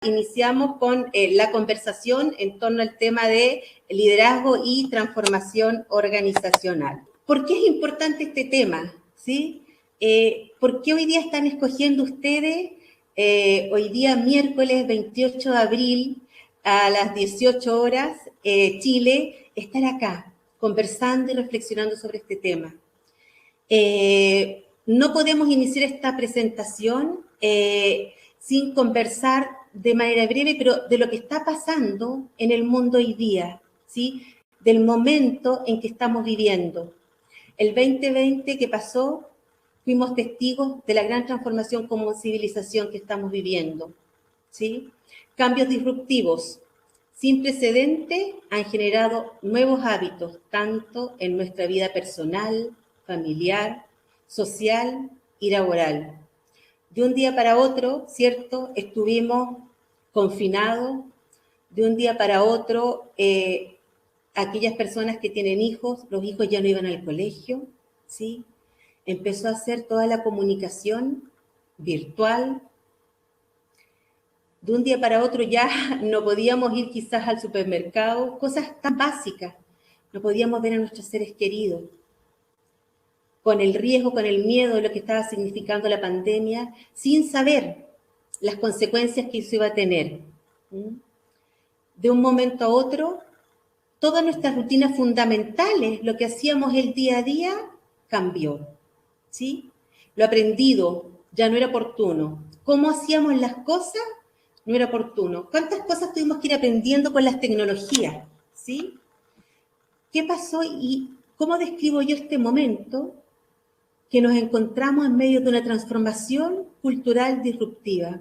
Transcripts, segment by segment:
Iniciamos con la conversación en torno al tema de liderazgo y transformación organizacional. ¿Por qué es importante este tema? ¿Sí? ¿Por qué hoy día están escogiendo ustedes, hoy día miércoles 28 de abril a las 18 horas, Chile, estar acá conversando y reflexionando sobre este tema? No podemos iniciar esta presentación sin conversar de manera breve, pero de lo que está pasando en el mundo hoy día, ¿sí? Del momento en que estamos viviendo. El 2020 que pasó, fuimos testigos de la gran transformación como civilización que estamos viviendo, ¿sí? Cambios disruptivos sin precedente han generado nuevos hábitos, tanto en nuestra vida personal, familiar, social y laboral. De un día para otro, ¿cierto? Estuvimos confinados. De un día para otro, aquellas personas que tienen hijos, los hijos ya no iban al colegio, ¿sí? Empezó a hacer toda la comunicación virtual. De un día para otro ya no podíamos ir quizás al supermercado, cosas tan básicas. No podíamos ver a nuestros seres queridos. Con el riesgo, con el miedo de lo que estaba significando la pandemia, sin saber las consecuencias que eso iba a tener. De un momento a otro, todas nuestras rutinas fundamentales, lo que hacíamos el día a día, cambió. ¿Sí? Lo aprendido ya no era oportuno. ¿Cómo hacíamos las cosas? No era oportuno. ¿Cuántas cosas tuvimos que ir aprendiendo con las tecnologías? ¿Sí? ¿Qué pasó y cómo describo yo este momento? Que nos encontramos en medio de una transformación cultural disruptiva.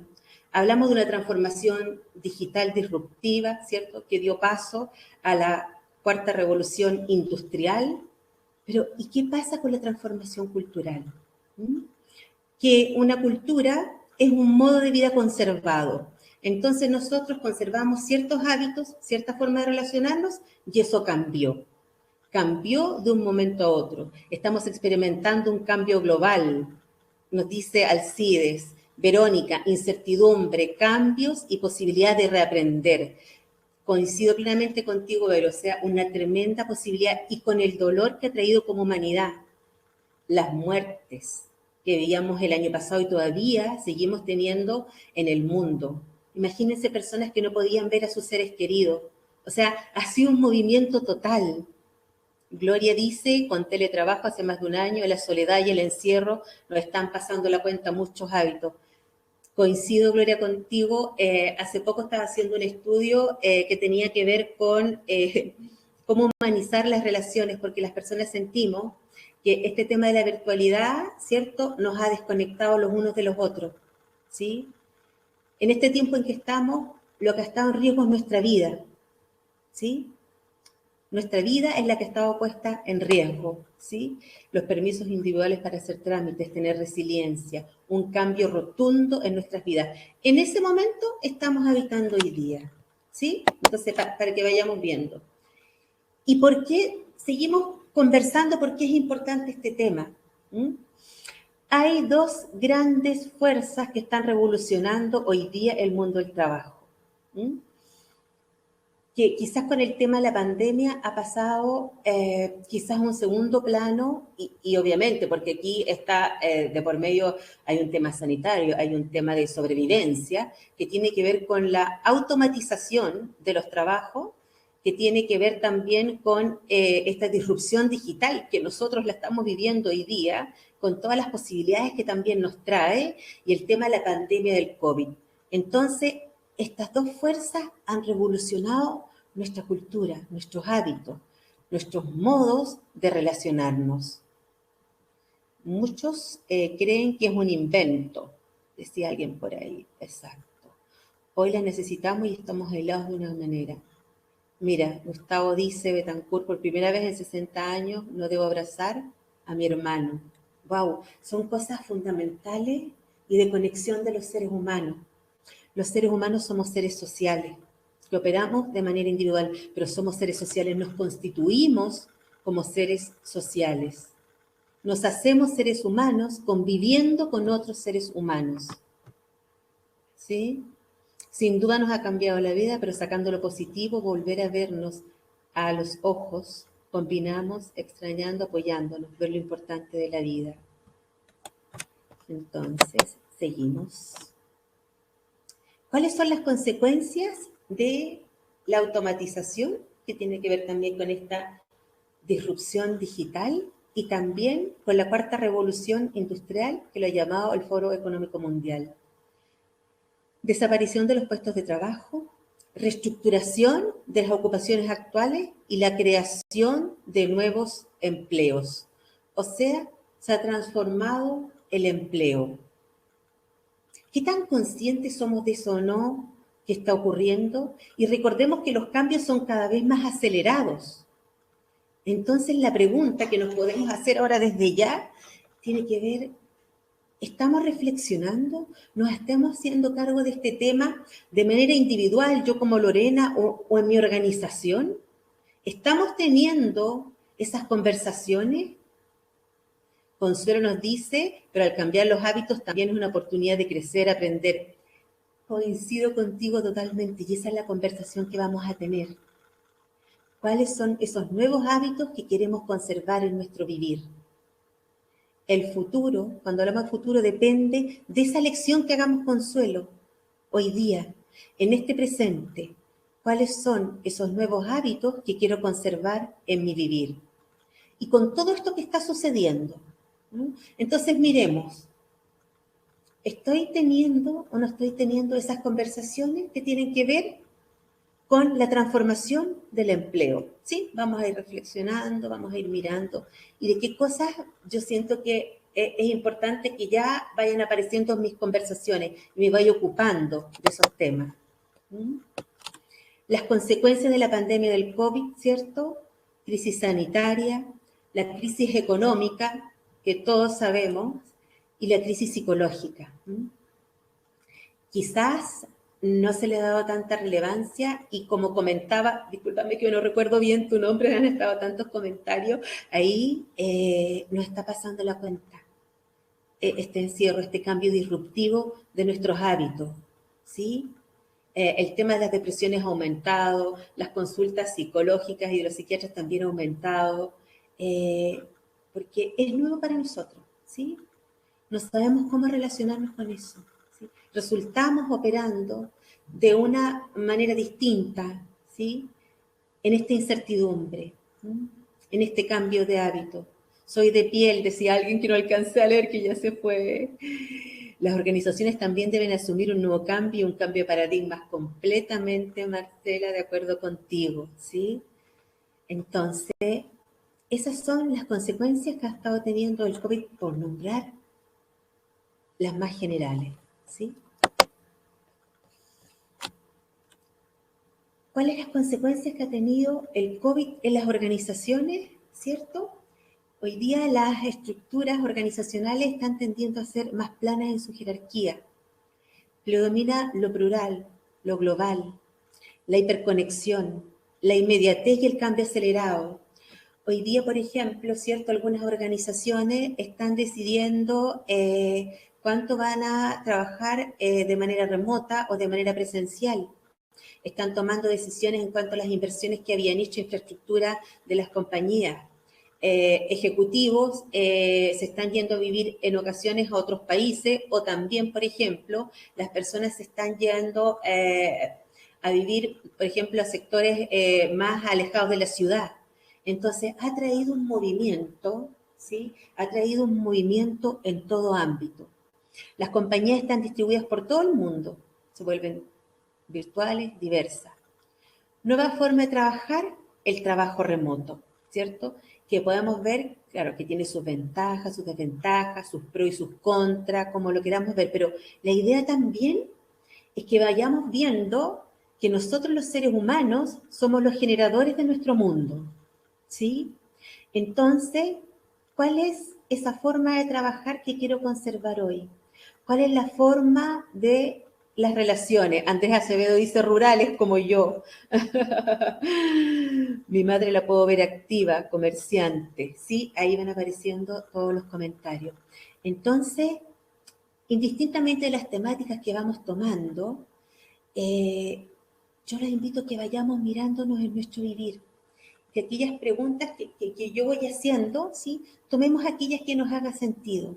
Hablamos de una transformación digital disruptiva, ¿cierto? Que dio paso a la cuarta revolución industrial. Pero, ¿y qué pasa con la transformación cultural? Que una cultura es un modo de vida conservado. Entonces nosotros conservamos ciertos hábitos, cierta forma de relacionarnos, y eso cambió. Cambió de un momento a otro. Estamos experimentando un cambio global, nos dice Alcides. Verónica, incertidumbre, cambios y posibilidad de reaprender. Coincido plenamente contigo, Vero, o sea, una tremenda posibilidad y con el dolor que ha traído como humanidad. Las muertes que veíamos el año pasado y todavía seguimos teniendo en el mundo. Imagínense personas que no podían ver a sus seres queridos. O sea, ha sido un movimiento total. Gloria dice, con teletrabajo hace más de un año, la soledad y el encierro nos están pasando la cuenta muchos hábitos. Coincido, Gloria, contigo. Hace poco estaba haciendo un estudio que tenía que ver con cómo humanizar las relaciones, porque las personas sentimos que este tema de la virtualidad, ¿cierto?, nos ha desconectado los unos de los otros, ¿sí? En este tiempo en que estamos, lo que ha estado en riesgo es nuestra vida, ¿sí? Nuestra vida es la que estaba puesta en riesgo, ¿sí? Los permisos individuales para hacer trámites, tener resiliencia, un cambio rotundo en nuestras vidas. En ese momento estamos habitando hoy día, ¿sí? Entonces, para que vayamos viendo. ¿Y por qué seguimos conversando? ¿Por qué es importante este tema? Hay dos grandes fuerzas que están revolucionando hoy día el mundo del trabajo. Que quizás con el tema de la pandemia ha pasado quizás un segundo plano y obviamente porque aquí está de por medio, hay un tema sanitario, hay un tema de sobrevivencia que tiene que ver con la automatización de los trabajos, que tiene que ver también con esta disrupción digital que nosotros la estamos viviendo hoy día, con todas las posibilidades que también nos trae y el tema de la pandemia del COVID. Entonces, estas dos fuerzas han revolucionado nuestra cultura, nuestros hábitos, nuestros modos de relacionarnos. Muchos creen que es un invento, decía alguien por ahí, exacto. Hoy las necesitamos y estamos aislados de una manera. Mira, Gustavo dice, Betancourt, por primera vez en 60 años no debo abrazar a mi hermano. Wow, son cosas fundamentales y de conexión de los seres humanos. Los seres humanos somos seres sociales, que operamos de manera individual, pero somos seres sociales, nos constituimos como seres sociales. Nos hacemos seres humanos conviviendo con otros seres humanos. ¿Sí? Sin duda nos ha cambiado la vida, pero sacando lo positivo, volver a vernos a los ojos, combinamos, extrañando, apoyándonos, ver lo importante de la vida. Entonces, seguimos. ¿Cuáles son las consecuencias de la automatización, que tiene que ver también con esta disrupción digital y también con la cuarta revolución industrial, que lo ha llamado el Foro Económico Mundial? Desaparición de los puestos de trabajo, reestructuración de las ocupaciones actuales y la creación de nuevos empleos. O sea, se ha transformado el empleo. ¿Qué tan conscientes somos de eso o no que está ocurriendo? Y recordemos que los cambios son cada vez más acelerados. Entonces, la pregunta que nos podemos hacer ahora desde ya tiene que ver: ¿estamos reflexionando? ¿Nos estamos haciendo cargo de este tema de manera individual, yo como Lorena, o en mi organización? ¿Estamos teniendo esas conversaciones? Consuelo nos dice, pero al cambiar los hábitos también es una oportunidad de crecer, aprender. Coincido contigo totalmente, y esa es la conversación que vamos a tener. ¿Cuáles son esos nuevos hábitos que queremos conservar en nuestro vivir? El futuro, cuando hablamos de futuro, depende de esa elección que hagamos, Consuelo, hoy día, en este presente. ¿Cuáles son esos nuevos hábitos que quiero conservar en mi vivir? Y con todo esto que está sucediendo, ¿no? Entonces miremos, ¿estoy teniendo o no estoy teniendo esas conversaciones que tienen que ver con la transformación del empleo? ¿Sí? Vamos a ir reflexionando, vamos a ir mirando, y de qué cosas yo siento que es importante que ya vayan apareciendo en mis conversaciones y me vaya ocupando de esos temas. Las consecuencias de la pandemia del COVID, ¿cierto? Crisis sanitaria, la crisis económica, que todos sabemos, y la crisis psicológica. Quizás no se le ha dado tanta relevancia, y como comentaba, discúlpame que no recuerdo bien tu nombre, han estado tantos comentarios, ahí nos está pasando la cuenta. Este encierro, este cambio disruptivo de nuestros hábitos, ¿sí? El tema de las depresiones ha aumentado, las consultas psicológicas y de los psiquiatras también han aumentado, porque es nuevo para nosotros, ¿sí? No sabemos cómo relacionarnos con eso, ¿sí? Resultamos operando de una manera distinta, ¿sí? En esta incertidumbre, ¿sí? En este cambio de hábito. Soy de piel, decía alguien que no alcancé a leer, que ya se fue. Las organizaciones también deben asumir un nuevo cambio, un cambio de paradigmas completamente, Marcela, de acuerdo contigo, ¿sí? Entonces, esas son las consecuencias que ha estado teniendo el COVID, por nombrar las más generales, ¿sí? ¿Cuáles las consecuencias que ha tenido el COVID en las organizaciones, cierto? Hoy día las estructuras organizacionales están tendiendo a ser más planas en su jerarquía. Predomina lo plural, lo global, la hiperconexión, la inmediatez y el cambio acelerado. Hoy día, por ejemplo, ¿cierto? Algunas organizaciones están decidiendo cuánto van a trabajar de manera remota o de manera presencial. Están tomando decisiones en cuanto a las inversiones que habían hecho en infraestructura de las compañías. Ejecutivos se están yendo a vivir en ocasiones a otros países, o también, por ejemplo, las personas se están yendo a vivir, por ejemplo, a sectores más alejados de la ciudad. Entonces, ha traído un movimiento, ¿sí? Ha traído un movimiento en todo ámbito. Las compañías están distribuidas por todo el mundo, se vuelven virtuales, diversas. Nueva forma de trabajar, el trabajo remoto, ¿cierto? Que podemos ver, claro, que tiene sus ventajas, sus desventajas, sus pros y sus contras, como lo queramos ver, pero la idea también es que vayamos viendo que nosotros los seres humanos somos los generadores de nuestro mundo, ¿sí? Entonces, ¿cuál es esa forma de trabajar que quiero conservar hoy? ¿Cuál es la forma de las relaciones? Andrés Acevedo dice rurales como yo. Mi madre la puedo ver activa, comerciante, ¿sí? Ahí van apareciendo todos los comentarios. Entonces, indistintamente de las temáticas que vamos tomando, yo les invito a que vayamos mirándonos en nuestro vivir, que aquellas preguntas que yo voy haciendo, ¿sí? Tomemos aquellas que nos hagan sentido,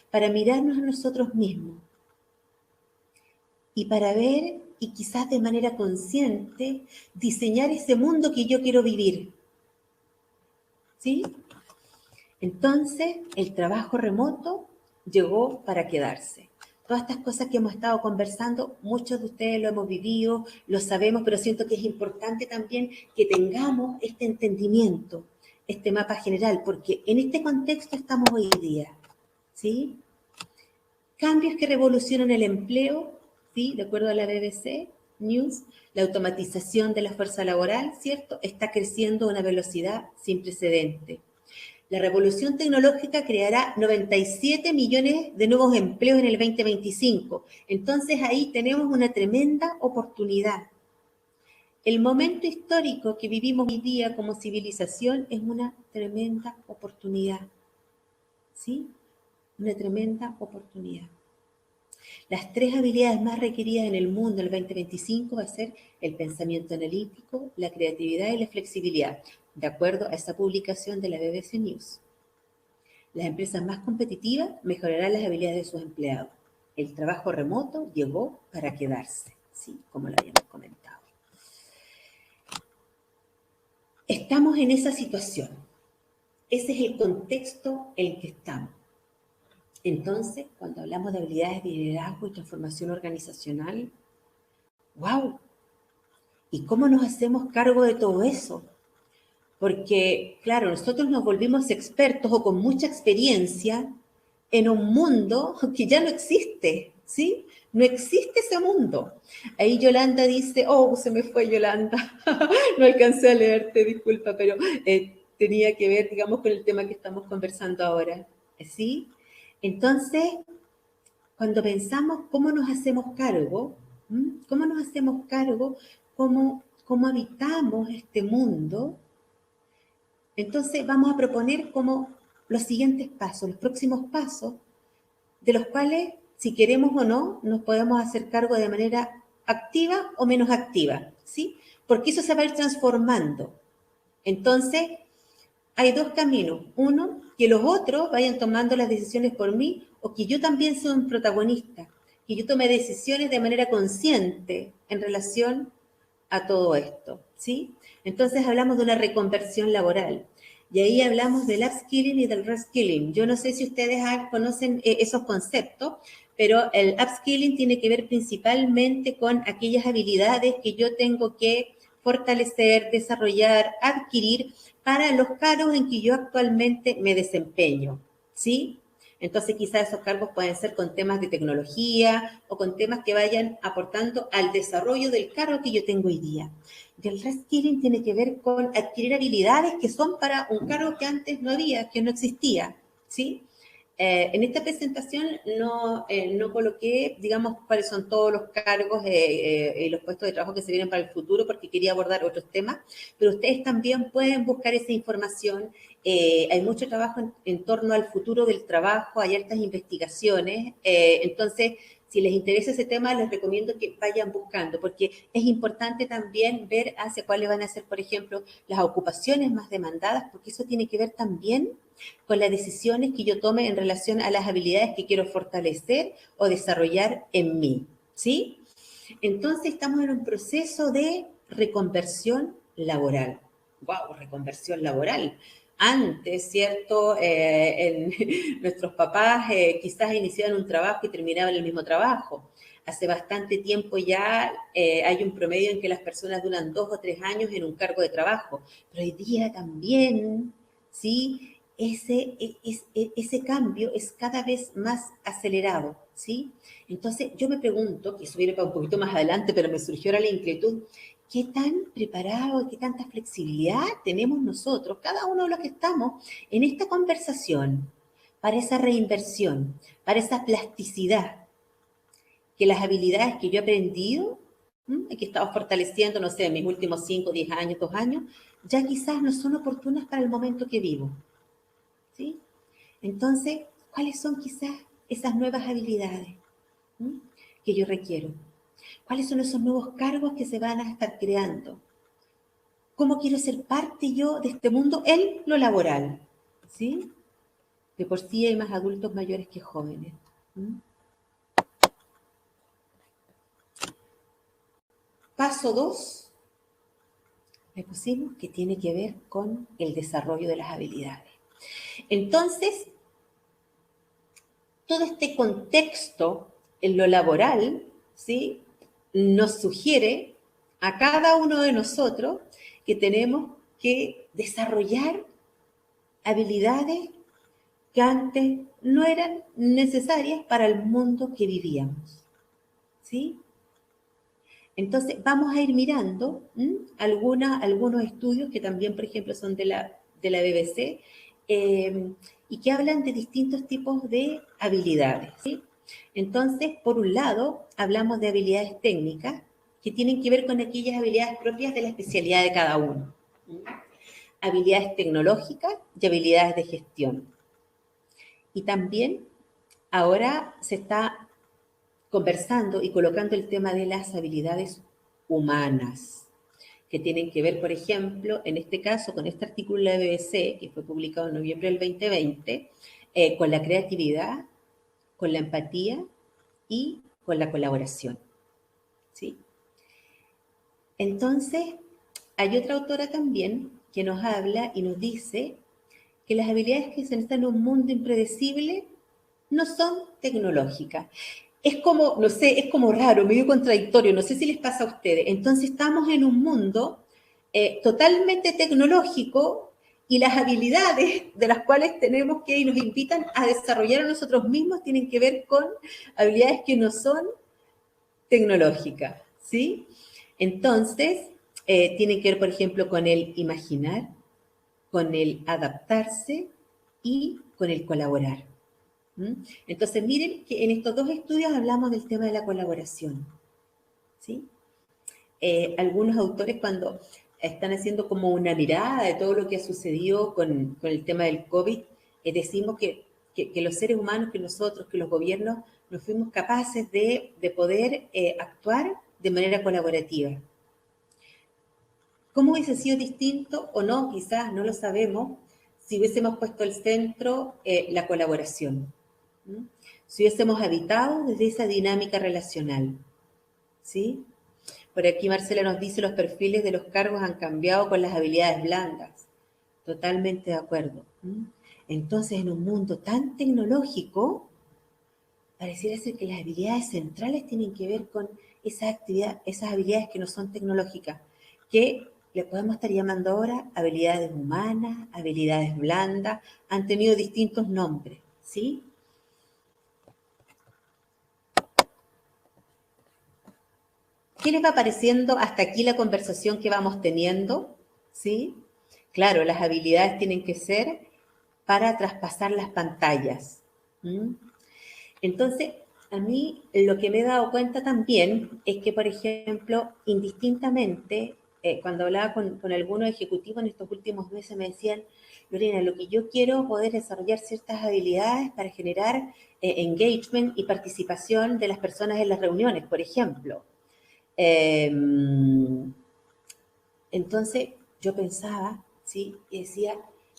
para mirarnos a nosotros mismos y para ver y quizás de manera consciente diseñar ese mundo que yo quiero vivir, ¿sí? Entonces, el trabajo remoto llegó para quedarse. Todas estas cosas que hemos estado conversando, muchos de ustedes lo hemos vivido, lo sabemos, pero siento que es importante también que tengamos este entendimiento, este mapa general, porque en este contexto estamos hoy día, ¿sí? Cambios que revolucionan el empleo, ¿sí? De acuerdo a la BBC News, la automatización de la fuerza laboral, ¿cierto? Está creciendo a una velocidad sin precedente. La revolución tecnológica creará 97 millones de nuevos empleos en el 2025. Entonces ahí tenemos una tremenda oportunidad. El momento histórico que vivimos hoy día como civilización es una tremenda oportunidad. ¿Sí? Una tremenda oportunidad. Las 3 habilidades más requeridas en el mundo en el 2025 va a ser el pensamiento analítico, la creatividad y la flexibilidad, de acuerdo a esa publicación de la BBC News. Las empresas más competitivas mejorarán las habilidades de sus empleados. El trabajo remoto llegó para quedarse, sí, como lo habíamos comentado. Estamos en esa situación. Ese es el contexto en el que estamos. Entonces, cuando hablamos de habilidades de liderazgo y transformación organizacional, ¡wow! ¿Y cómo nos hacemos cargo de todo eso? Porque, claro, nosotros nos volvimos expertos o con mucha experiencia en un mundo que ya no existe, ¿sí? No existe ese mundo. Ahí Yolanda dice, oh, se me fue Yolanda, no alcancé a leerte, disculpa, pero tenía que ver, digamos, con el tema que estamos conversando ahora, ¿sí? Entonces, cuando pensamos cómo nos hacemos cargo, cómo nos hacemos cargo, cómo habitamos este mundo, entonces vamos a proponer como los siguientes pasos, los próximos pasos, de los cuales, si queremos o no, nos podemos hacer cargo de manera activa o menos activa, ¿sí? Porque eso se va a ir transformando. Entonces, hay dos caminos. Uno, que los otros vayan tomando las decisiones por mí, o que yo también sea un protagonista, que yo tome decisiones de manera consciente en relación a todo esto, ¿sí? Entonces hablamos de una reconversión laboral. Y ahí hablamos del upskilling y del reskilling. Yo no sé si ustedes conocen esos conceptos, pero el upskilling tiene que ver principalmente con aquellas habilidades que yo tengo que fortalecer, desarrollar, adquirir para los cargos en que yo actualmente me desempeño, ¿sí? Entonces quizás esos cargos pueden ser con temas de tecnología o con temas que vayan aportando al desarrollo del cargo que yo tengo hoy día. Y el reskilling tiene que ver con adquirir habilidades que son para un cargo que antes no había, que no existía, ¿sí? En esta presentación no coloqué, digamos, cuáles son todos los cargos y los puestos de trabajo que se vienen para el futuro, porque quería abordar otros temas, pero ustedes también pueden buscar esa información. Hay mucho trabajo en torno al futuro del trabajo, hay altas investigaciones, entonces, si les interesa ese tema, les recomiendo que vayan buscando, porque es importante también ver hacia cuáles van a ser, por ejemplo, las ocupaciones más demandadas, porque eso tiene que ver también con las decisiones que yo tome en relación a las habilidades que quiero fortalecer o desarrollar en mí, ¿sí? Entonces estamos en un proceso de reconversión laboral. ¡Wow! Reconversión laboral. Antes, ¿cierto? Nuestros papás quizás iniciaban un trabajo y terminaban el mismo trabajo. Hace bastante tiempo ya hay un promedio en que las personas duran 2 o 3 años en un cargo de trabajo. Pero hoy día también, ¿sí? Ese cambio es cada vez más acelerado, ¿sí? Entonces, yo me pregunto, que eso viene para un poquito más adelante, pero me surgió ahora la inquietud, ¿qué tan preparado, qué tanta flexibilidad tenemos nosotros, cada uno de los que estamos en esta conversación, para esa reinversión, para esa plasticidad, que las habilidades que yo he aprendido, y que he estado fortaleciendo, no sé, en mis últimos 5, 10 años, 2 años, ya quizás no son oportunas para el momento que vivo, ¿sí? Entonces, ¿cuáles son quizás esas nuevas habilidades que yo requiero? ¿Cuáles son esos nuevos cargos que se van a estar creando? ¿Cómo quiero ser parte yo de este mundo en lo laboral? ¿Sí? De por sí hay más adultos mayores que jóvenes. ¿Mm? Paso 2, le pusimos que tiene que ver con el desarrollo de las habilidades. Entonces, todo este contexto en lo laboral, ¿sí? Nos sugiere a cada uno de nosotros que tenemos que desarrollar habilidades que antes no eran necesarias para el mundo que vivíamos, ¿sí? Entonces, vamos a ir mirando algunos estudios que también, por ejemplo, son de la BBC y que hablan de distintos tipos de habilidades, ¿sí? Entonces, por un lado, hablamos de habilidades técnicas que tienen que ver con aquellas habilidades propias de la especialidad de cada uno. Habilidades tecnológicas y habilidades de gestión. Y también ahora se está conversando y colocando el tema de las habilidades humanas, que tienen que ver, por ejemplo, en este caso, con este artículo de la BBC, que fue publicado en noviembre del 2020, con la creatividad, con la empatía y con la colaboración, ¿sí? Entonces, hay otra autora también que nos habla y nos dice que las habilidades que se necesitan en un mundo impredecible no son tecnológicas. Es como, no sé, es como raro, medio contradictorio, no sé si les pasa a ustedes. Entonces estamos en un mundo totalmente tecnológico y las habilidades de las cuales tenemos que y nos invitan a desarrollar a nosotros mismos tienen que ver con habilidades que no son tecnológicas, ¿sí? Entonces, tienen que ver, por ejemplo, con el imaginar, con el adaptarse y con el colaborar. Entonces, miren que en estos dos estudios hablamos del tema de la colaboración, ¿sí? Algunos autores cuando están haciendo como una mirada de todo lo que ha sucedido con el tema del COVID, decimos que los seres humanos, que nosotros, que los gobiernos, no fuimos capaces de poder actuar de manera colaborativa. ¿Cómo hubiese sido distinto o no? Quizás no lo sabemos si hubiésemos puesto al centro la colaboración. Si hubiésemos habitado desde esa dinámica relacional, ¿sí? Por aquí Marcela nos dice, los perfiles de los cargos han cambiado con las habilidades blandas. Totalmente de acuerdo. Entonces, en un mundo tan tecnológico, pareciera ser que las habilidades centrales tienen que ver con esas habilidades que no son tecnológicas, que le podemos estar llamando ahora habilidades humanas, habilidades blandas, han tenido distintos nombres, ¿sí? ¿Qué les va pareciendo hasta aquí la conversación que vamos teniendo? ¿Sí? Claro, las habilidades tienen que ser para traspasar las pantallas. Entonces, a mí lo que me he dado cuenta también es que, por ejemplo, indistintamente, cuando hablaba con algunos ejecutivos en estos últimos meses me decían, Lorena, lo que yo quiero es poder desarrollar ciertas habilidades para generar engagement y participación de las personas en las reuniones, por ejemplo. Entonces yo pensaba, ¿sí? Y decía,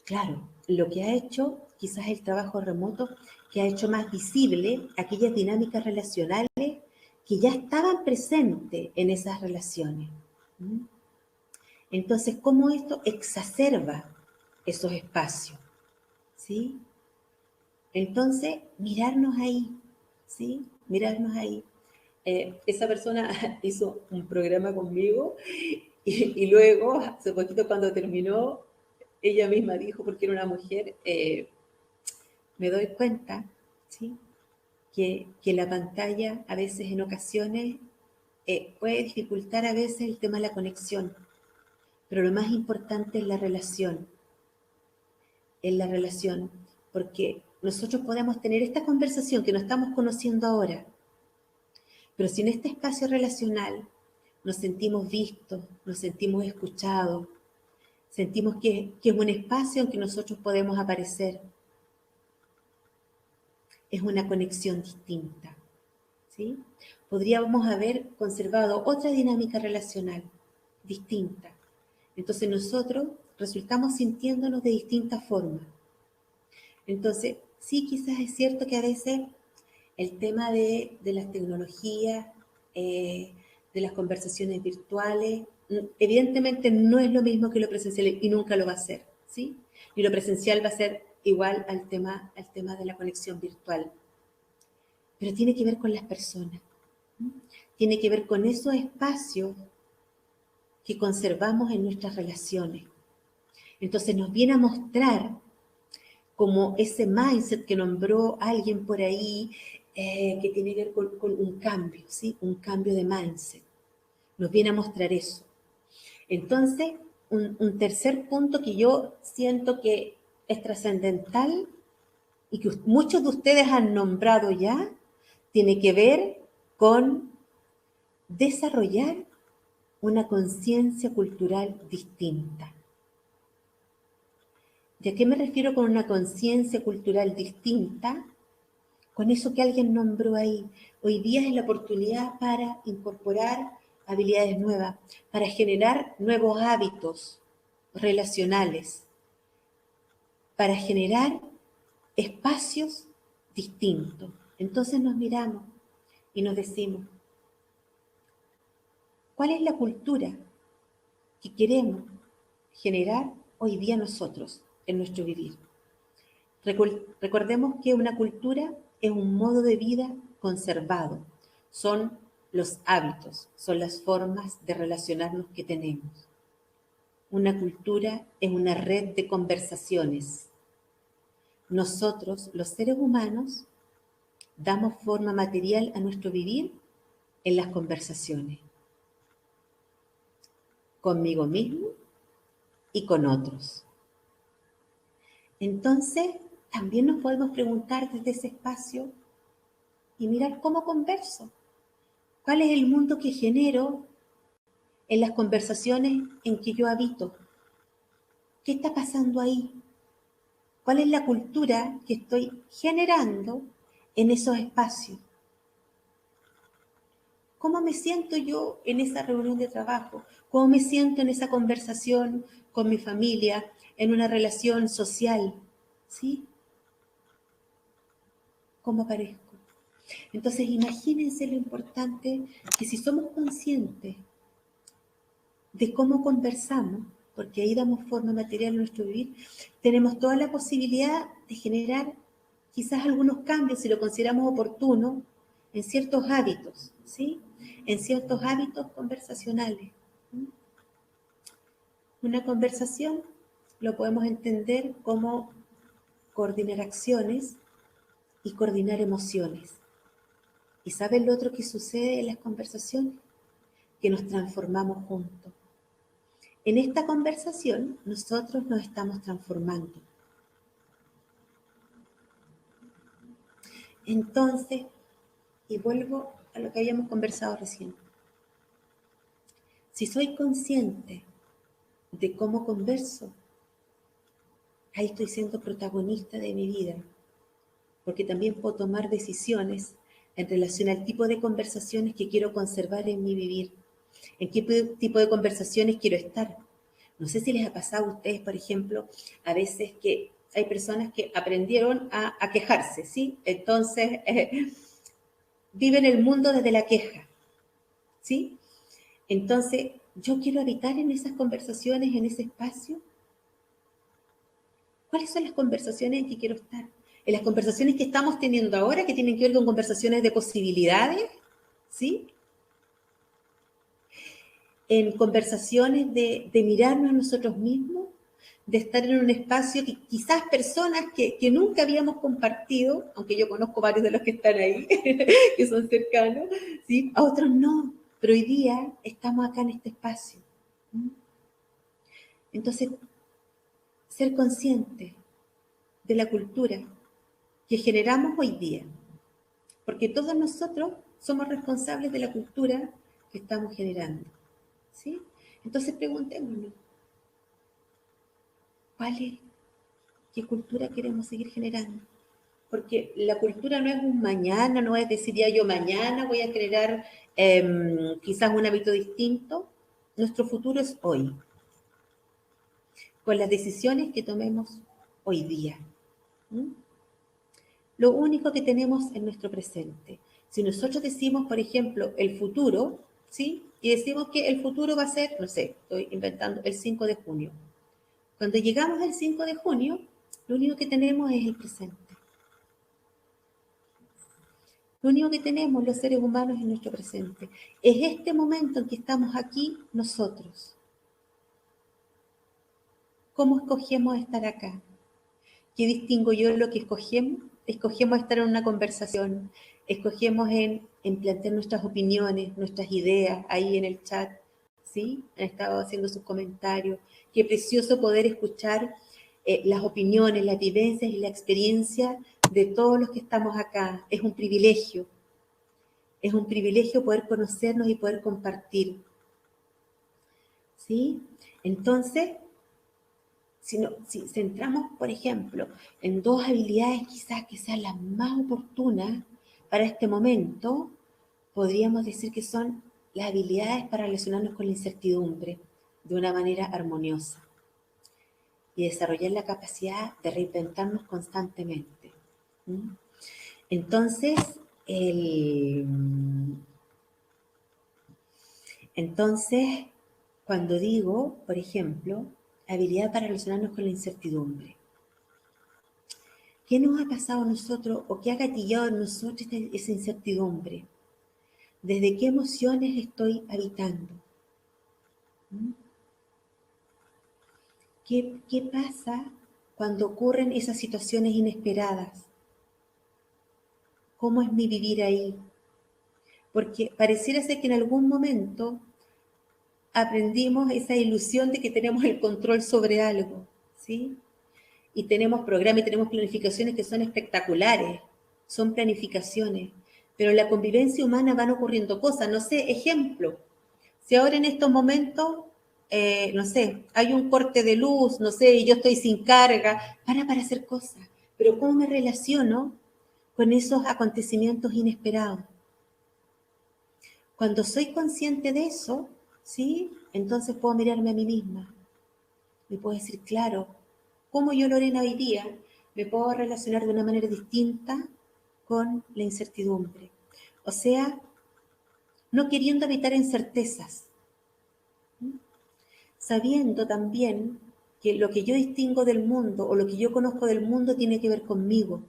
claro, lo que ha hecho quizás el trabajo remoto, que ha hecho más visible aquellas dinámicas relacionales que ya estaban presentes en esas relaciones. Entonces, ¿cómo esto exacerba esos espacios? ¿Sí? Entonces, mirarnos ahí, ¿sí? Mirarnos ahí. Esa persona hizo un programa conmigo y luego, hace poquito cuando terminó, ella misma dijo, porque era una mujer, me doy cuenta, ¿sí? Que la pantalla a veces, en ocasiones, puede dificultar a veces el tema de la conexión, pero lo más importante es la relación, porque nosotros podemos tener esta conversación que nos estamos conociendo ahora, pero si en este espacio relacional nos sentimos vistos, nos sentimos escuchados, sentimos que es un espacio en que nosotros podemos aparecer, es una conexión distinta, ¿sí? podríamos haber conservado otra dinámica relacional distinta. Entonces nosotros resultamos sintiéndonos de distintas formas. Entonces, sí, quizás es cierto que a veces el tema de las tecnologías, de las conversaciones virtuales, evidentemente no es lo mismo que lo presencial y nunca lo va a ser, ¿sí? Y lo presencial va a ser igual al tema de la conexión virtual. Pero tiene que ver con las personas, ¿sí? Tiene que ver con esos espacios que conservamos en nuestras relaciones. Entonces nos viene a mostrar como ese mindset que nombró alguien por ahí, que tiene que ver con un cambio, ¿sí? Un cambio de mindset. Nos viene a mostrar eso. Entonces, un tercer punto que yo siento que es trascendental y que muchos de ustedes han nombrado ya, tiene que ver con desarrollar una conciencia cultural distinta. ¿Y a qué me refiero con una conciencia cultural distinta? Con eso que alguien nombró ahí. Hoy día es la oportunidad para incorporar habilidades nuevas, para generar nuevos hábitos relacionales, para generar espacios distintos. Entonces nos miramos y nos decimos, ¿cuál es la cultura que queremos generar hoy día nosotros en nuestro vivir? Recordemos que una cultura es un modo de vida conservado, son los hábitos, son las formas de relacionarnos que tenemos. Una cultura es una red de conversaciones. Nosotros, los seres humanos, damos forma material a nuestro vivir en las conversaciones, conmigo mismo y con otros. Entonces, también nos podemos preguntar desde ese espacio y mirar cómo converso. ¿Cuál es el mundo que genero en las conversaciones en que yo habito? ¿Qué está pasando ahí? ¿Cuál es la cultura que estoy generando en esos espacios? ¿Cómo me siento yo en esa reunión de trabajo? ¿Cómo me siento en esa conversación con mi familia, en una relación social? ¿Sí? ¿Cómo aparezco? Entonces, imagínense lo importante que si somos conscientes de cómo conversamos, porque ahí damos forma material a nuestro vivir, tenemos toda la posibilidad de generar quizás algunos cambios, si lo consideramos oportuno, en ciertos hábitos, ¿sí? En ciertos hábitos conversacionales. Una conversación lo podemos entender como coordinar acciones y coordinar emociones. ¿Y saben lo otro que sucede en las conversaciones? Que nos transformamos juntos. En esta conversación nosotros nos estamos transformando. Entonces, y vuelvo a lo que habíamos conversado recién. Si soy consciente de cómo converso, ahí estoy siendo protagonista de mi vida, porque también puedo tomar decisiones en relación al tipo de conversaciones que quiero conservar en mi vivir, en qué tipo de conversaciones quiero estar. No sé si les ha pasado a ustedes, por ejemplo, a veces que hay personas que aprendieron a quejarse, ¿sí? Entonces, viven el mundo desde la queja, ¿sí? Entonces, yo quiero habitar en esas conversaciones, en ese espacio. ¿Cuáles son las conversaciones en que quiero estar? En las conversaciones que estamos teniendo ahora, que tienen que ver con conversaciones de posibilidades, ¿sí? En conversaciones de mirarnos a nosotros mismos, de estar en un espacio que quizás personas que nunca habíamos compartido, aunque yo conozco varios de los que están ahí, que son cercanos, ¿sí? A otros no, pero hoy día estamos acá en este espacio. Entonces, ser consciente de la cultura que generamos hoy día, porque todos nosotros somos responsables de la cultura que estamos generando, ¿sí? Entonces preguntémonos, ¿cuál es? ¿Qué cultura queremos seguir generando? porque la cultura no es un mañana, no es decir, ya yo mañana voy a generar quizás un hábito distinto. Nuestro futuro es hoy, con las decisiones que tomemos hoy día. ¿Mm? Lo único que tenemos es nuestro presente. Si nosotros decimos, por ejemplo, el futuro, ¿sí? Y decimos que el futuro va a ser, no sé, estoy inventando, el 5 de junio. Cuando llegamos al 5 de junio, lo único que tenemos es el presente. Lo único que tenemos los seres humanos es nuestro presente. Es este momento en que estamos aquí nosotros. ¿Cómo escogemos estar acá? ¿Qué distingo yo de lo que escogemos? Escogemos estar en una conversación, escogemos en plantear nuestras opiniones, nuestras ideas ahí en el chat, ¿sí? Han estado haciendo sus comentarios. Qué precioso poder escuchar las opiniones, las vivencias y la experiencia de todos los que estamos acá. Es un privilegio poder conocernos y poder compartir, ¿sí? Entonces, si centramos, por ejemplo, en dos habilidades quizás que sean las más oportunas para este momento, podríamos decir que son las habilidades para relacionarnos con la incertidumbre de una manera armoniosa y desarrollar la capacidad de reinventarnos constantemente. ¿Mm? Entonces, entonces, cuando digo, por ejemplo, habilidad para relacionarnos con la incertidumbre, ¿qué nos ha pasado a nosotros o qué ha gatillado en nosotros esa incertidumbre? ¿Desde qué emociones estoy habitando? ¿Mm? ¿Qué pasa cuando ocurren esas situaciones inesperadas? ¿Cómo es mi vivir ahí? Porque pareciera ser que en algún momento aprendimos esa ilusión de que tenemos el control sobre algo, ¿sí? Y tenemos programas y tenemos planificaciones que son espectaculares, son planificaciones, pero en la convivencia humana van ocurriendo cosas, no sé, ejemplo, si ahora en estos momentos, no sé, hay un corte de luz, no sé, y yo estoy sin carga, para hacer cosas, pero ¿cómo me relaciono con esos acontecimientos inesperados? Cuando soy consciente de eso, ¿sí? Entonces puedo mirarme a mí misma. Me puedo decir, claro, ¿cómo yo, Lorena, hoy día me puedo relacionar de una manera distinta con la incertidumbre? O sea, no queriendo evitar incertezas, sabiendo también que lo que yo distingo del mundo o lo que yo conozco del mundo tiene que ver conmigo.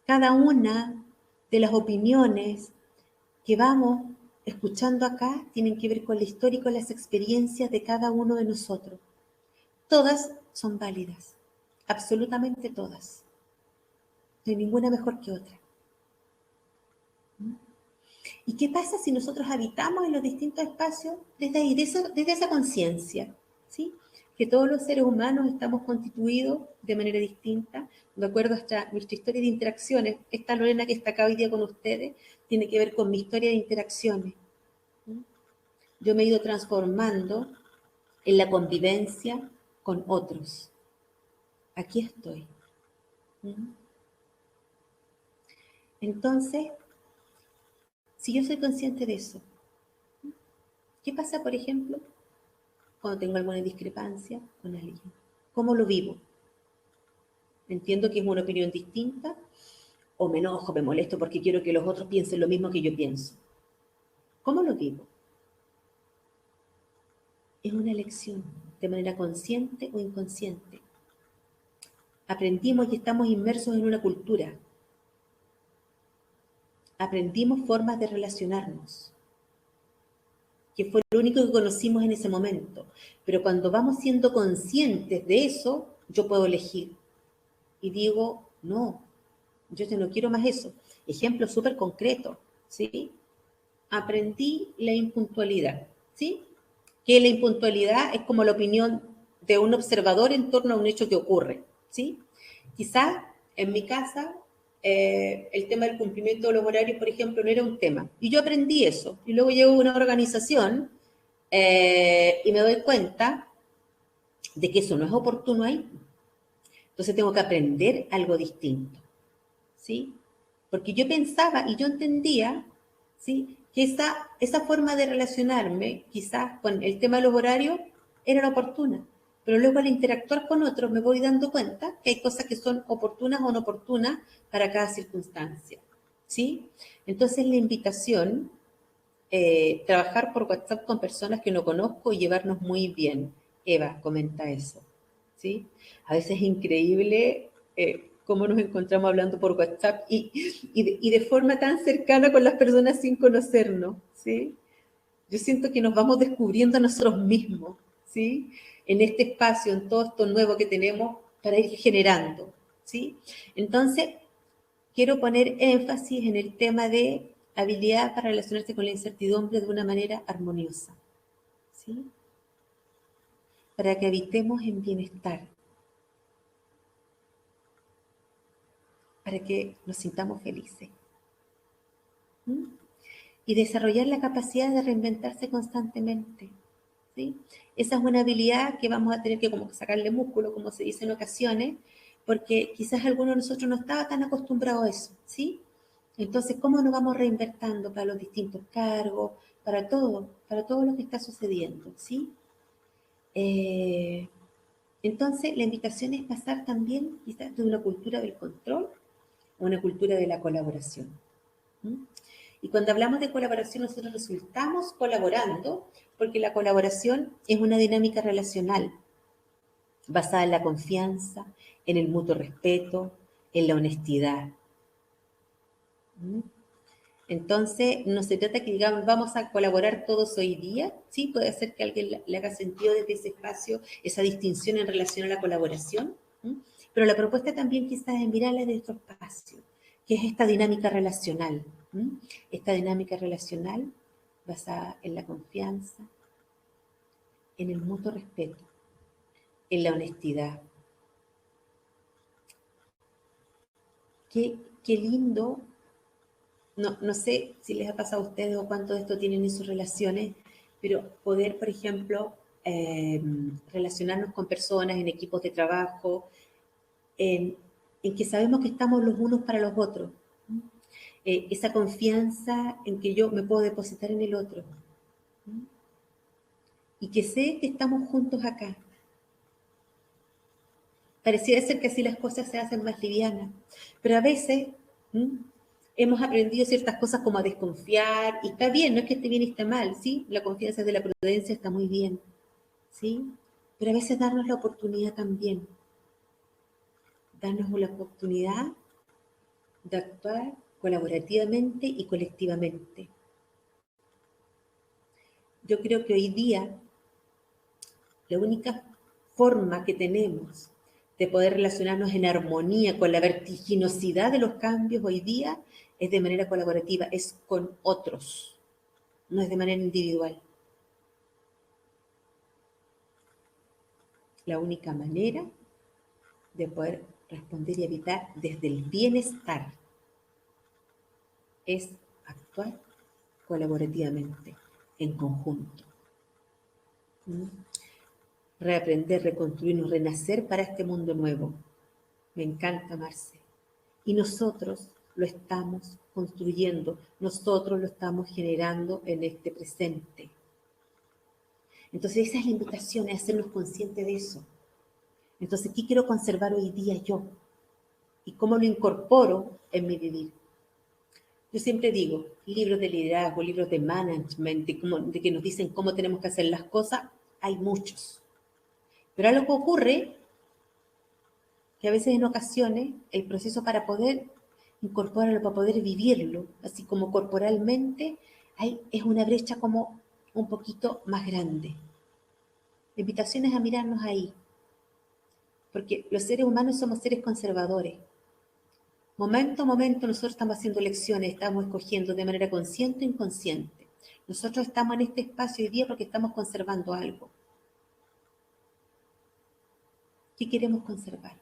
Cada una de las opiniones que vamos escuchando acá tienen que ver con la historia y con las experiencias de cada uno de nosotros. Todas son válidas, absolutamente todas. No hay ninguna mejor que otra. ¿Y qué pasa si nosotros habitamos en los distintos espacios desde ahí, desde esa conciencia? ¿Sí? Que todos los seres humanos estamos constituidos de manera distinta, de acuerdo a nuestra historia de interacciones. Esta Lorena que está acá hoy día con ustedes tiene que ver con mi historia de interacciones. Yo me he ido transformando en la convivencia con otros. Aquí estoy. Entonces, si yo soy consciente de eso, ¿qué pasa, por ejemplo, cuando tengo alguna discrepancia con alguien? ¿Cómo lo vivo? Entiendo que es una opinión distinta, o me enojo, me molesto porque quiero que los otros piensen lo mismo que yo pienso. ¿Cómo lo vivo? Es una elección, de manera consciente o inconsciente. Aprendimos y estamos inmersos en una cultura. Aprendimos formas de relacionarnos, que fue lo único que conocimos en ese momento. Pero cuando vamos siendo conscientes de eso, yo puedo elegir. Y digo, no, yo ya no quiero más eso. Ejemplo súper concreto, ¿sí? Aprendí la impuntualidad, ¿sí? Que la impuntualidad es como la opinión de un observador en torno a un hecho que ocurre, ¿sí? Quizás en mi casa el tema del cumplimiento de los horarios, por ejemplo, no era un tema. Y yo aprendí eso. Y luego llego a una organización y me doy cuenta de que eso no es oportuno ahí. Entonces tengo que aprender algo distinto, ¿sí? Porque yo pensaba y yo entendía, ¿sí? Que esa forma de relacionarme, quizás con el tema de los horarios, era la oportuna. Pero luego al interactuar con otros me voy dando cuenta que hay cosas que son oportunas o no oportunas para cada circunstancia, ¿sí? Entonces la invitación, trabajar por WhatsApp con personas que no conozco y llevarnos muy bien. Eva comenta eso, ¿sí? A veces es increíble cómo nos encontramos hablando por WhatsApp y de forma tan cercana con las personas sin conocernos, ¿sí? Yo siento que nos vamos descubriendo a nosotros mismos, ¿sí? En este espacio, en todo esto nuevo que tenemos para ir generando, ¿sí? Entonces, quiero poner énfasis en el tema de habilidad para relacionarse con la incertidumbre de una manera armoniosa, ¿sí? Para que habitemos en bienestar, para que nos sintamos felices. ¿Mm? Y desarrollar la capacidad de reinventarse constantemente, ¿sí? Esa es una habilidad que vamos a tener que como sacarle músculo, como se dice en ocasiones, porque quizás alguno de nosotros no estaba tan acostumbrado a eso, ¿sí? Entonces, ¿cómo nos vamos reinvertando para los distintos cargos, para todo lo que está sucediendo, ¿sí? Eh, entonces, la invitación es pasar también quizás de una cultura del control a una cultura de la colaboración. ¿Mm? Y cuando hablamos de colaboración, nosotros resultamos colaborando porque la colaboración es una dinámica relacional basada en la confianza, en el mutuo respeto, en la honestidad. ¿Mm? Entonces, no se trata que digamos, vamos a colaborar todos hoy día. Sí, puede ser que a alguien le haga sentido desde ese espacio esa distinción en relación a la colaboración. ¿Mm? Pero la propuesta también quizás es mirarla desde otro espacio, que es esta dinámica relacional. ¿Mm? Esta dinámica relacional basada en la confianza, en el mutuo respeto, en la honestidad. Qué lindo. No sé si les ha pasado a ustedes o cuánto de esto tienen en sus relaciones, pero poder, por ejemplo, relacionarnos con personas en equipos de trabajo, en, en que sabemos que estamos los unos para los otros. Esa confianza en que yo me puedo depositar en el otro. Y que sé que estamos juntos acá. Pareciera ser que así las cosas se hacen más livianas, pero a veces hemos aprendido ciertas cosas como a desconfiar, y está bien, no es que esté bien y esté mal, ¿sí? La confianza de la prudencia está muy bien, ¿sí? Pero a veces darnos la oportunidad también, darnos la oportunidad de actuar colaborativamente y colectivamente. Yo creo que hoy día la única forma que tenemos de poder relacionarnos en armonía con la vertiginosidad de los cambios hoy día es de manera colaborativa, es con otros, no es de manera individual. La única manera de poder responder y evitar desde el bienestar es actuar colaborativamente, en conjunto. Reaprender, reconstruirnos, renacer para este mundo nuevo. Me encanta, Marce. Y nosotros lo estamos construyendo, nosotros lo estamos generando en este presente. Entonces esa es la invitación, es hacernos conscientes de eso. Entonces, ¿qué quiero conservar hoy día yo? ¿Y cómo lo incorporo en mi vivir? Yo siempre digo, libros de liderazgo, libros de management, de que nos dicen cómo tenemos que hacer las cosas, hay muchos. Pero algo que ocurre, que a veces en ocasiones el proceso para poder incorporarlo, para poder vivirlo, así como corporalmente, es una brecha como un poquito más grande. La invitación es a mirarnos ahí, porque los seres humanos somos seres conservadores. Momento a momento nosotros estamos haciendo elecciones, estamos escogiendo de manera consciente o inconsciente. Nosotros estamos en este espacio hoy día porque estamos conservando algo. ¿Qué queremos conservar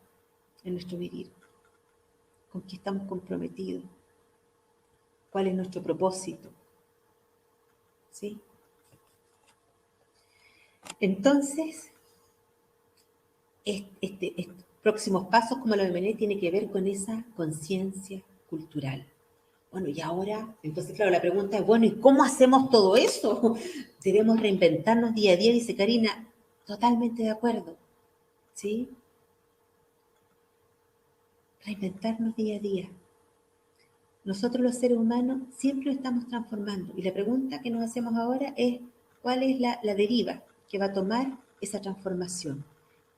en nuestro vivir? ¿Con qué estamos comprometidos? ¿Cuál es nuestro propósito? ¿Sí? Entonces, próximos pasos, como lo mencioné, tiene que ver con esa conciencia cultural. Bueno, y ahora, entonces, claro, la pregunta es, bueno, ¿y cómo hacemos todo eso? Debemos reinventarnos día a día, dice Karina. Totalmente de acuerdo, ¿sí? Reinventarnos día a día. Nosotros los seres humanos siempre nos estamos transformando. Y la pregunta que nos hacemos ahora es, ¿cuál es la deriva que va a tomar esa transformación?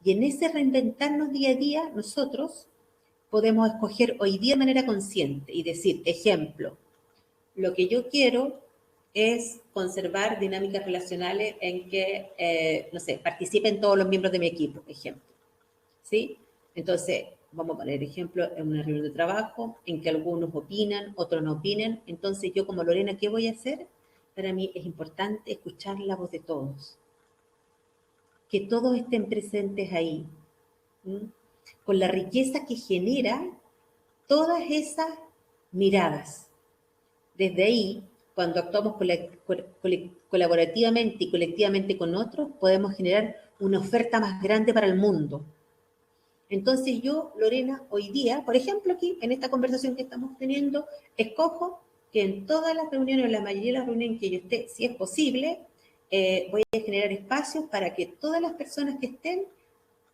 Y en ese reinventarnos día a día, nosotros podemos escoger hoy día de manera consciente y decir, ejemplo, lo que yo quiero es conservar dinámicas relacionales en que, no sé, participen todos los miembros de mi equipo, ejemplo. ¿Sí? Entonces, vamos a poner ejemplo en una reunión de trabajo en que algunos opinan, otros no opinan. Entonces, yo como Lorena, ¿qué voy a hacer? Para mí es importante escuchar la voz de todos. Que todos estén presentes ahí. ¿Mm? Con la riqueza que genera todas esas miradas. Desde ahí, cuando actuamos colaborativamente y colectivamente con otros, podemos generar una oferta más grande para el mundo. Entonces yo, Lorena, hoy día, por ejemplo, aquí, en esta conversación que estamos teniendo, escojo que en todas las reuniones, o la mayoría de las reuniones en que yo esté, si es posible, voy a generar espacios para que todas las personas que estén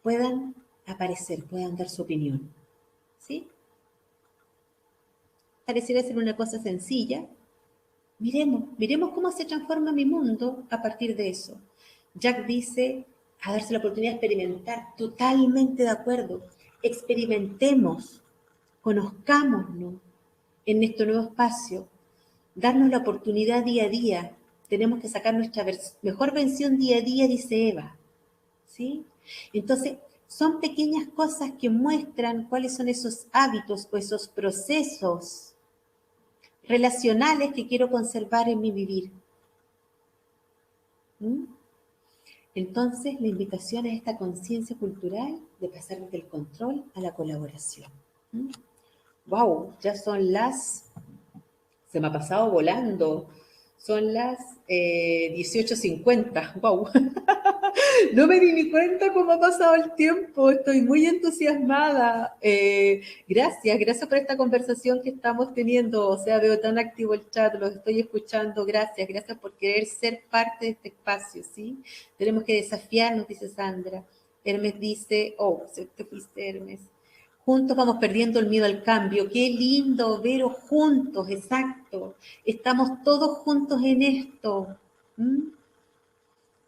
puedan aparecer, puedan dar su opinión. ¿Sí? Pareciera ser una cosa sencilla. Miremos cómo se transforma mi mundo a partir de eso. Jack dice, a darse la oportunidad de experimentar, totalmente de acuerdo. Experimentemos, conozcámonos en este nuevo espacio, darnos la oportunidad día a día. Tenemos que sacar nuestra mejor versión día a día, dice Eva. ¿Sí? Entonces, son pequeñas cosas que muestran cuáles son esos hábitos o esos procesos relacionales que quiero conservar en mi vivir. ¿Mm? Entonces, la invitación es esta conciencia cultural de pasar del control a la colaboración. ¿Mm? ¡Wow! Ya son se me ha pasado volando, son las 18:50. ¡Wow! No me di ni cuenta cómo ha pasado el tiempo, estoy muy entusiasmada. Gracias por esta conversación que estamos teniendo. O sea, veo tan activo el chat, los estoy escuchando. Gracias por querer ser parte de este espacio, ¿sí? Tenemos que desafiarnos, dice Sandra. Hermes dice, oh, te fuiste, Hermes. Juntos vamos perdiendo el miedo al cambio. Qué lindo, Vero, juntos, exacto. Estamos todos juntos en esto. ¿Mm?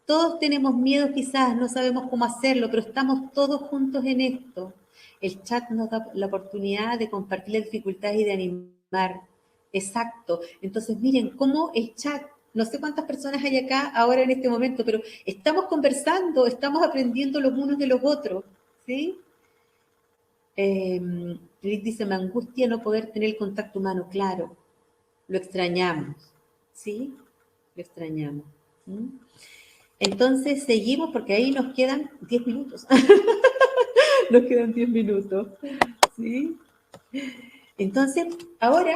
Todos tenemos miedo quizás, no sabemos cómo hacerlo, pero estamos todos juntos en esto. El chat nos da la oportunidad de compartir las dificultades y de animar. Exacto. Entonces, miren cómo el chat, no sé cuántas personas hay acá ahora en este momento, pero estamos conversando, estamos aprendiendo los unos de los otros, ¿sí? Liz dice, me angustia no poder tener el contacto humano. Claro, lo extrañamos, ¿sí? Lo extrañamos. ¿Mm? Entonces seguimos porque ahí nos quedan 10 minutos. Nos quedan 10 minutos. ¿Sí? Entonces, ahora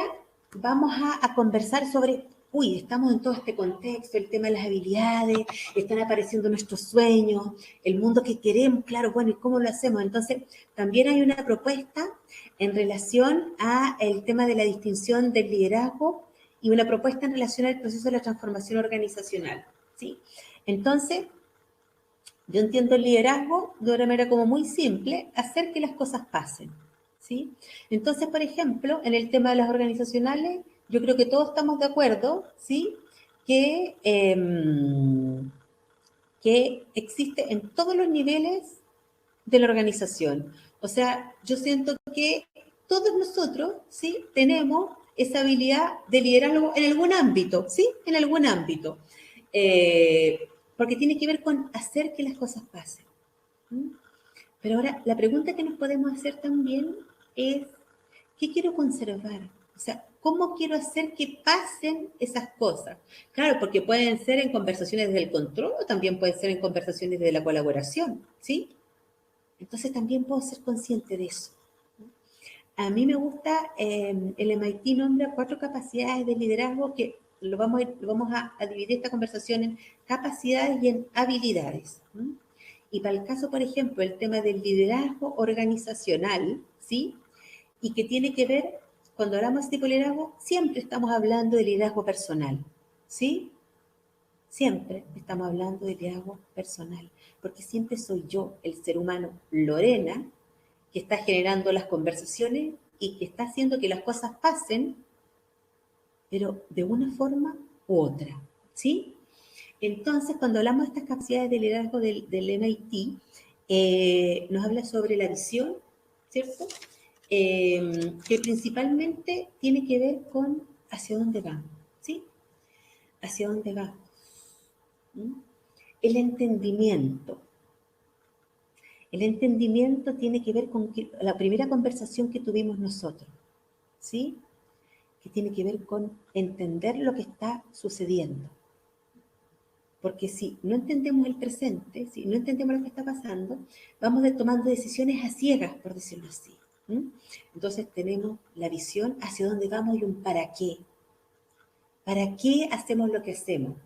vamos a conversar sobre, estamos en todo este contexto, el tema de las habilidades, están apareciendo nuestros sueños, el mundo que queremos, claro, bueno, ¿y cómo lo hacemos? Entonces, también hay una propuesta en relación a el tema de la distinción del liderazgo y una propuesta en relación al proceso de la transformación organizacional, ¿sí? Entonces, yo entiendo el liderazgo de una manera como muy simple, hacer que las cosas pasen, ¿sí? Entonces, por ejemplo, en el tema de las organizacionales, yo creo que todos estamos de acuerdo, ¿sí? Que existe en todos los niveles de la organización. O sea, yo siento que todos nosotros, ¿sí? Tenemos esa habilidad de liderazgo en algún ámbito, ¿sí? En algún ámbito. Porque tiene que ver con hacer que las cosas pasen. ¿Mm? Pero ahora, la pregunta que nos podemos hacer también es, ¿qué quiero conservar? O sea, ¿cómo quiero hacer que pasen esas cosas? Claro, porque pueden ser en conversaciones desde el control o también pueden ser en conversaciones desde la colaboración, ¿sí? Entonces también puedo ser consciente de eso. A mí me gusta, el MIT nombra 4 capacidades de liderazgo que vamos a dividir esta conversación en capacidades y en habilidades. ¿Mm? Y para el caso, por ejemplo, el tema del liderazgo organizacional, ¿sí? Y que tiene que ver, cuando hablamos de tipo de liderazgo, siempre estamos hablando de liderazgo personal, ¿sí? Siempre estamos hablando de liderazgo personal, porque siempre soy yo, el ser humano, Lorena, que está generando las conversaciones y que está haciendo que las cosas pasen, pero de una forma u otra, ¿sí? Entonces, cuando hablamos de estas capacidades de liderazgo del MIT, nos habla sobre la visión, ¿cierto? Que principalmente tiene que ver con hacia dónde vamos, ¿sí? Hacia dónde vamos. ¿Mm? El entendimiento. El entendimiento tiene que ver con la primera conversación que tuvimos nosotros, ¿sí? Que tiene que ver con entender lo que está sucediendo. Porque si no entendemos el presente, si no entendemos lo que está pasando, vamos tomando decisiones a ciegas, por decirlo así. ¿Mm? Entonces tenemos la visión hacia dónde vamos y un para qué. ¿Para qué hacemos lo que hacemos?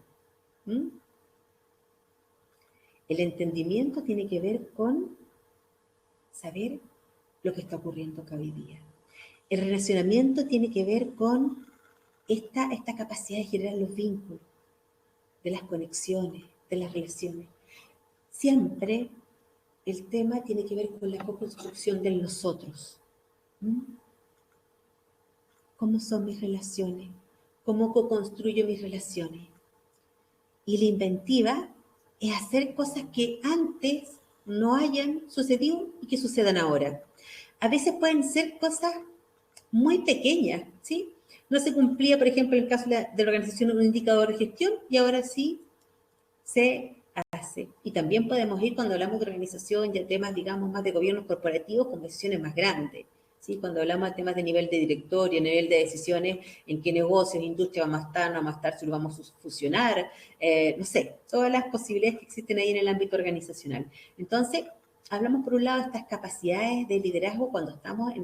¿Mm? El entendimiento tiene que ver con saber lo que está ocurriendo acá hoy día. El relacionamiento tiene que ver con esta capacidad de generar los vínculos, de las conexiones, de las relaciones. Siempre el tema tiene que ver con la co-construcción de nosotros. ¿Mm? ¿Cómo son mis relaciones? ¿Cómo co-construyo mis relaciones? Y la inventiva es hacer cosas que antes no hayan sucedido y que sucedan ahora. A veces pueden ser cosas muy pequeñas, ¿sí? No se cumplía, por ejemplo, en el caso de la organización, un indicador de gestión y ahora sí se hace. Y también podemos ir cuando hablamos de organización y de temas, digamos, más de gobiernos corporativos con decisiones más grandes. ¿Sí? Cuando hablamos de temas de nivel de directorio, nivel de decisiones, en qué negocios, industria vamos a estar, no vamos a estar, si lo vamos a fusionar, no sé, todas las posibilidades que existen ahí en el ámbito organizacional. Entonces, hablamos por un lado de estas capacidades de liderazgo cuando estamos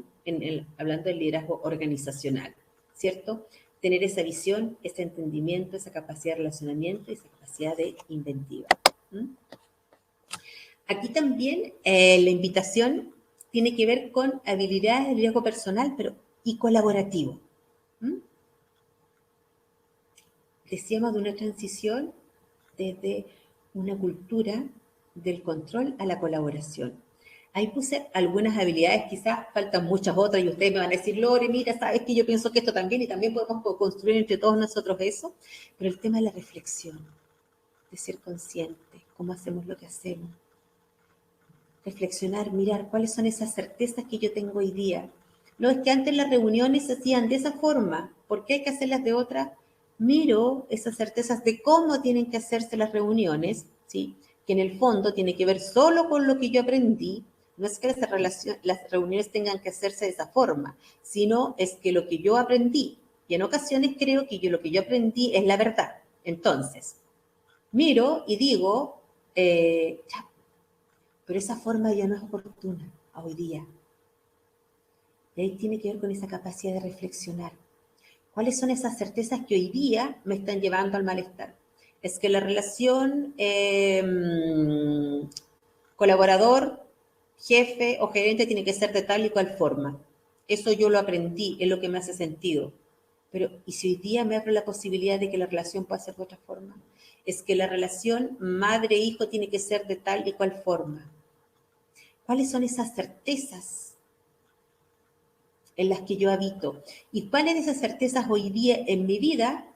hablando del liderazgo organizacional, ¿cierto? Tener esa visión, ese entendimiento, esa capacidad de relacionamiento, esa capacidad de inventiva. ¿Mm? Aquí también la invitación tiene que ver con habilidades de liderazgo personal pero, y colaborativo. ¿Mm? Decíamos de una transición desde una cultura del control a la colaboración. Ahí puse algunas habilidades, quizás faltan muchas otras y ustedes me van a decir, Lore, mira, sabes que yo pienso que esto también y también podemos construir entre todos nosotros eso, pero el tema de la reflexión, de ser consciente, cómo hacemos lo que hacemos, reflexionar, mirar cuáles son esas certezas que yo tengo hoy día. No es que antes las reuniones se hacían de esa forma, ¿por qué hay que hacerlas de otra? Miro esas certezas de cómo tienen que hacerse las reuniones, ¿sí? Que en el fondo tiene que ver solo con lo que yo aprendí. No es que las reuniones tengan que hacerse de esa forma, sino es que lo que yo aprendí, y en ocasiones creo que lo que yo aprendí es la verdad. Entonces, miro y digo, ya, pero esa forma ya no es oportuna hoy día. Y ahí tiene que ver con esa capacidad de reflexionar. ¿Cuáles son esas certezas que hoy día me están llevando al malestar? Es que la relación colaborador, jefe o gerente tiene que ser de tal y cual forma. Eso yo lo aprendí, es lo que me hace sentido. Pero, ¿y si hoy día me abro la posibilidad de que la relación pueda ser de otra forma? Es que la relación madre-hijo tiene que ser de tal y cual forma. ¿Cuáles son esas certezas en las que yo habito? ¿Y cuáles de esas certezas hoy día en mi vida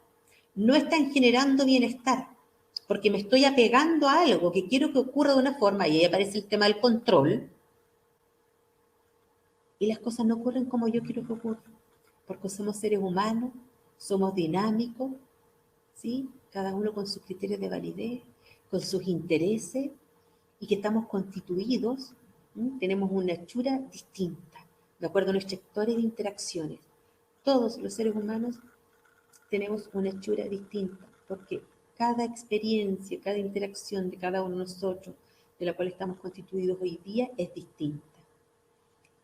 no están generando bienestar? Porque me estoy apegando a algo que quiero que ocurra de una forma, y ahí aparece el tema del control, y las cosas no ocurren como yo quiero que ocurran, porque somos seres humanos, somos dinámicos, ¿sí? Cada uno con sus criterios de validez, con sus intereses, y que estamos constituidos, ¿sí? Tenemos una hechura distinta, de acuerdo a nuestras historias de interacciones. Todos los seres humanos tenemos una hechura distinta, porque cada experiencia, cada interacción de cada uno de nosotros, de la cual estamos constituidos hoy día, es distinta.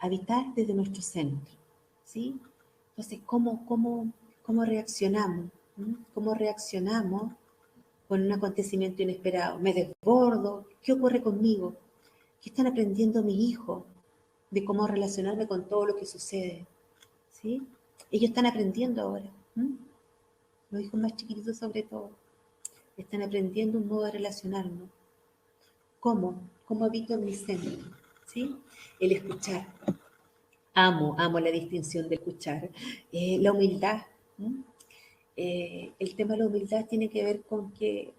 Habitar desde nuestro centro, ¿sí? Entonces, ¿cómo reaccionamos? ¿Mm? ¿Cómo reaccionamos con un acontecimiento inesperado. Me desbordo. ¿Qué ocurre conmigo? ¿Qué están aprendiendo mis hijos de cómo relacionarme con todo lo que sucede? ¿Sí? Ellos están aprendiendo ahora. Los hijos más chiquititos sobre todo. Están aprendiendo un modo de relacionarnos. ¿Cómo? ¿Cómo habito en mi centro? ¿Sí? El escuchar. Amo la distinción de escuchar. La humildad. El tema de la humildad tiene que ver con que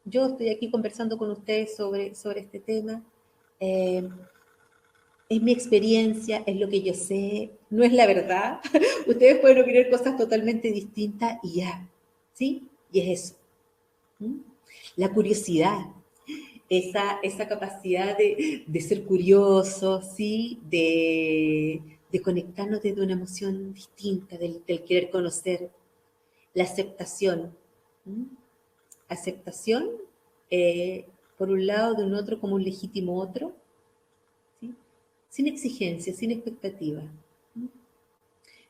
yo estoy aquí conversando con ustedes sobre este tema. Eh, es mi experiencia, es lo que yo sé, no es la verdad. Ustedes pueden opinar cosas totalmente distintas y ya, ¿sí? Y es eso. La curiosidad, esa capacidad de ser curioso, ¿sí? De conectarnos desde una emoción distinta, del querer conocer. La aceptación. Aceptación, por un lado, de un otro como un legítimo otro, ¿sí? Sin exigencia, sin expectativa.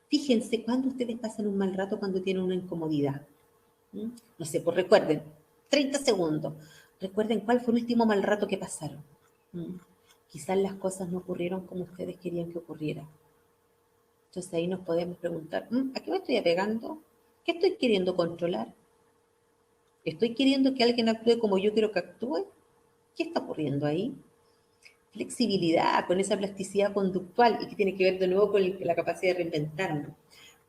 Fíjense cuando ustedes pasan un mal rato, cuando tienen una incomodidad. No sé, pues recuerden, 30 segundos. Recuerden cuál fue el último mal rato que pasaron. Quizás las cosas no ocurrieron como ustedes querían que ocurrieran. Entonces ahí nos podemos preguntar, ¿a qué me estoy apegando? ¿Qué estoy queriendo controlar? ¿Estoy queriendo que alguien actúe como yo quiero que actúe? ¿Qué está ocurriendo ahí? Flexibilidad, con esa plasticidad conductual y que tiene que ver de nuevo con la capacidad de reinventarnos.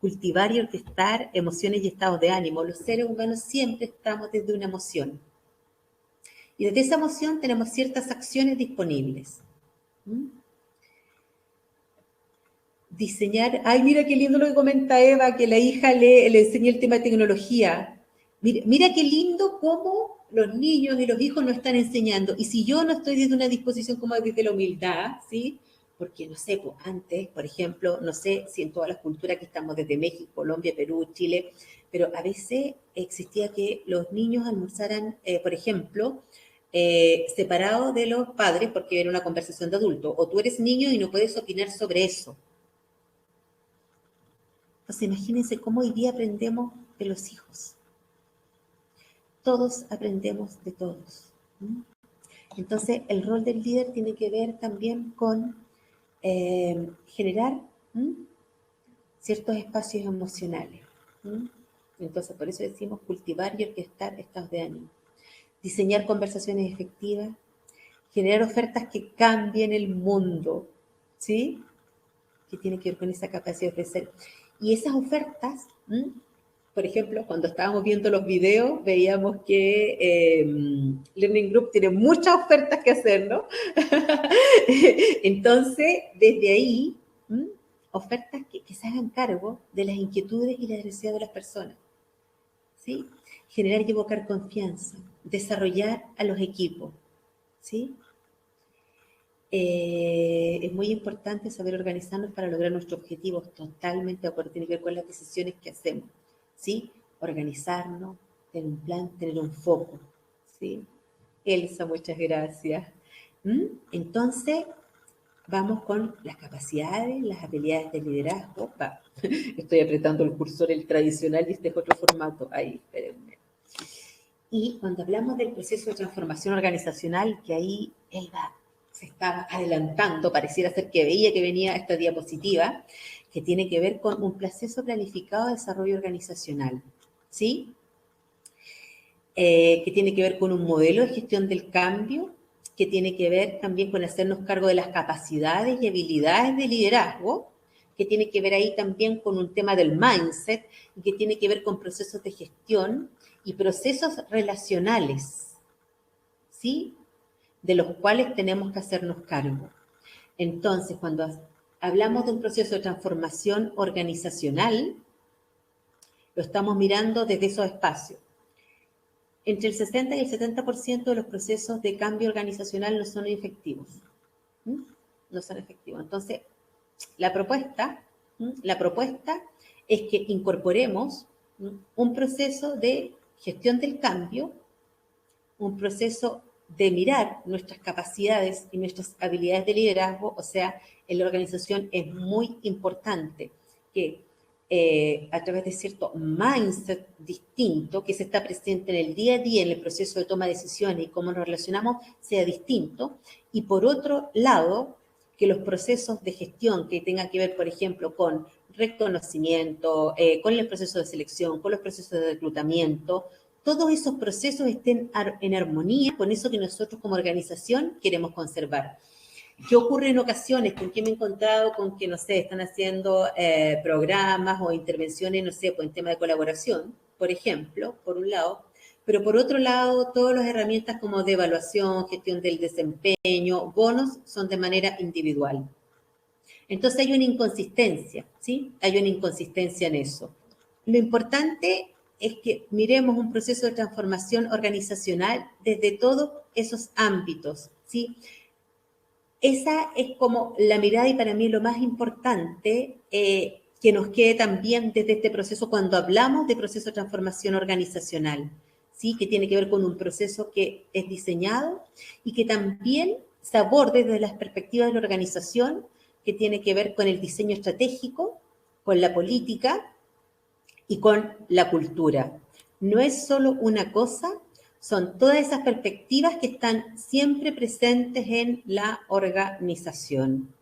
Cultivar y orquestar emociones y estados de ánimo. Los seres humanos siempre estamos desde una emoción. Y desde esa emoción tenemos ciertas acciones disponibles. Diseñar, ay, mira qué lindo lo que comenta Eva, que la hija le enseña el tema de tecnología. Mira qué lindo cómo los niños y los hijos nos están enseñando. Y si yo no estoy desde una disposición como desde la humildad, ¿sí? Porque, no sé, pues antes, por ejemplo, no sé si en todas las culturas que estamos desde México, Colombia, Perú, Chile, pero a veces existía que los niños almorzaran, por ejemplo, separados de los padres porque era una conversación de adultos. O tú eres niño y no puedes opinar sobre eso. Entonces, imagínense cómo hoy día aprendemos de los hijos. Todos aprendemos de todos. Entonces, el rol del líder tiene que ver también con generar ciertos espacios emocionales. Entonces, por eso decimos cultivar y orquestar estados de ánimo. Diseñar conversaciones efectivas, generar ofertas que cambien el mundo, ¿sí? Que tiene que ver con esa capacidad de ofrecer. Y esas ofertas, por ejemplo, cuando estábamos viendo los videos, veíamos que Learning Group tiene muchas ofertas que hacer, ¿no? Entonces, desde ahí, ofertas que se hagan cargo de las inquietudes y las necesidades de las personas, ¿sí? Generar y evocar confianza, desarrollar a los equipos, ¿sí? Es muy importante saber organizarnos para lograr nuestros objetivos, totalmente de acuerdo, tiene que ver con las decisiones que hacemos, ¿sí? Organizarnos, tener un plan, tener un foco, ¿sí? Elsa, muchas gracias. Entonces, vamos con las capacidades, las habilidades de liderazgo. Estoy apretando el cursor, el tradicional, y este es otro formato. Ahí, espérenme. Y cuando hablamos del proceso de transformación organizacional, que ahí Elba se estaba adelantando, pareciera ser que veía que venía esta diapositiva, que tiene que ver con un proceso planificado de desarrollo organizacional, ¿sí? Que tiene que ver con un modelo de gestión del cambio, que tiene que ver también con hacernos cargo de las capacidades y habilidades de liderazgo, que tiene que ver ahí también con un tema del mindset, y que tiene que ver con procesos de gestión y procesos relacionales, ¿sí? De los cuales tenemos que hacernos cargo. Entonces, cuando hablamos de un proceso de transformación organizacional, lo estamos mirando desde esos espacios. Entre el 60 y el 70% de los procesos de cambio organizacional no son efectivos. No son efectivos. Entonces, la propuesta es que incorporemos un proceso de gestión del cambio, un proceso de mirar nuestras capacidades y nuestras habilidades de liderazgo. O sea, en la organización es muy importante que a través de cierto mindset distinto que se está presente en el día a día, en el proceso de toma de decisiones y cómo nos relacionamos, sea distinto. Y por otro lado, que los procesos de gestión que tengan que ver, por ejemplo, con reconocimiento, con el proceso de selección, con los procesos de reclutamiento, todos esos procesos estén en armonía con eso que nosotros como organización queremos conservar. ¿Qué ocurre en ocasiones? ¿Con qué me he encontrado? Con que, no sé, están haciendo programas o intervenciones, no sé, pues en tema de colaboración, por ejemplo, por un lado, pero por otro lado, todas las herramientas como de evaluación, gestión del desempeño, bonos, son de manera individual. Entonces hay una inconsistencia, ¿sí? Hay una inconsistencia en eso. Lo importante es que miremos un proceso de transformación organizacional desde todos esos ámbitos, ¿sí? Esa es como la mirada y para mí lo más importante que nos quede también desde este proceso cuando hablamos de proceso de transformación organizacional, ¿sí? Que tiene que ver con un proceso que es diseñado y que también se aborde desde las perspectivas de la organización, que tiene que ver con el diseño estratégico, con la política y con la cultura. No es solo una cosa, son todas esas perspectivas que están siempre presentes en la organización.